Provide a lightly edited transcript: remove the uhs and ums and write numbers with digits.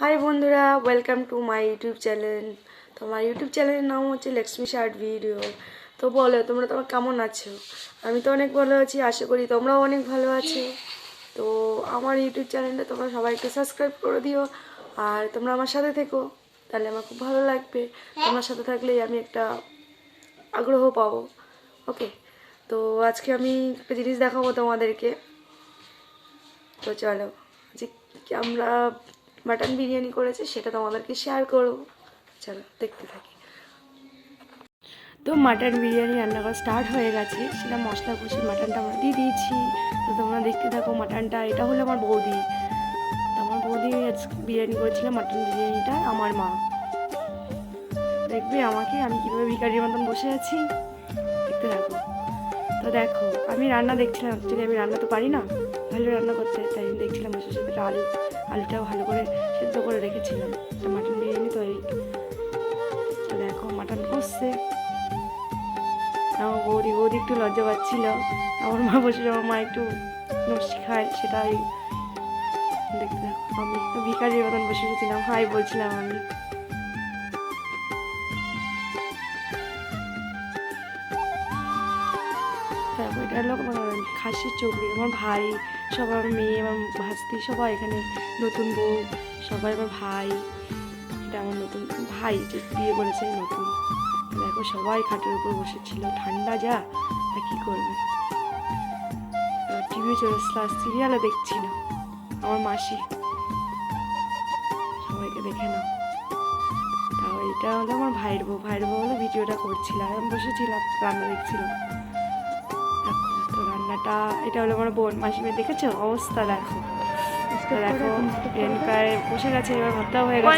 High বন্ধুরা, welcome to my YouTube channel. তো আমার ইউটিউব চ্যানেলের নাম হচ্ছে লক্ষ্মী শার্ট ভিডিও। তো বলো তোমরা কেমন আছো? আমি তো অনেক ভালো আছি, আশা করি তোমরাও অনেক ভালো আছো। তো আমার ইউটিউব চ্যানেলটা তোমরা সবাই একটু সাবস্ক্রাইব করে দিও, আর তোমরা আমার সাথে থেকো, তাহলে আমার খুব ভালো লাগবে। তোমার সাথে থাকলেই আমি একটা আগ্রহ পাবো। ওকে, তো আজকে আমি একটা জিনিস দেখাবো তোমাদেরকে। তো চলো, আজকে আমরা মাটন বিরিয়ানি করেছি, সেটা তোমাদেরকে শেয়ার করবো। চলো দেখতে থাকি। তো মাটন বিরিয়ানি রান্না করা স্টার্ট হয়ে গেছে, সেটা মশলা কষে মাটনটা আমরা দিয়ে দিয়েছি। তো তোমরা দেখতে থাকো মাটনটা। এটা হলো আমার বৌদি। তো আমার বৌদি বিরিয়ানি করেছিল, মাটন বিরিয়ানিটা আমার মা। দেখবে আমাকে, আমি কীভাবে ভিখারির মতন বসে আছি, দেখতে থাকো। তো দেখো, আমি রান্না দেখছিলাম। অ্যাকচুয়ালি আমি রান্না তো পারি না ভালো রান্না করতে, তাই আমি দেখছিলাম বসে সাথে আলুটাও ভালো করে সেদ্ধ করে রেখেছিলাম। একটা মাটন বিরিয়ানি তৈরি। তো দেখো মাটন কষছে। আমার বৌদি একটু লজ্জা পাচ্ছিল। আমার মা বসে, আমার মা একটু নস্যি খায়, সেটাই দেখতে দেখো। আমি তো ভিখারির মতন বসে বসেছিলাম, হাই বলছিলাম আমি। তারপর এটা হলো খাসির চর্বি। আমার ভাই, সবাই, আমার মেয়ে, আমার ভাস্তি, সবাই এখানে, নতুন বউ, সবাই আমার ভাই। এটা আমার নতুন ভাই, যে বিয়ে করেছে নতুন। দেখো সবাই খাটের উপর বসেছিল, ঠান্ডা যা, তা কী করবে। টিভি চলছিল, সিরিয়ালও দেখছিল আমার মাসি। সবাইকে দেখে নাও। তাও এটা হলো আমার ভাইয়ের বউ হলো ভিডিওটা করছিল, আর আমি বসেছিলাম রান্না দেখছিলাম। তো রান্নাটা, এটা হলো আমার বোন মাসিমে, দেখেছো অবস্থা দেখো। দেখো বিরিয়ানি প্রায় বসে গেছে, এবার ভাতটাও হয়ে গেছে।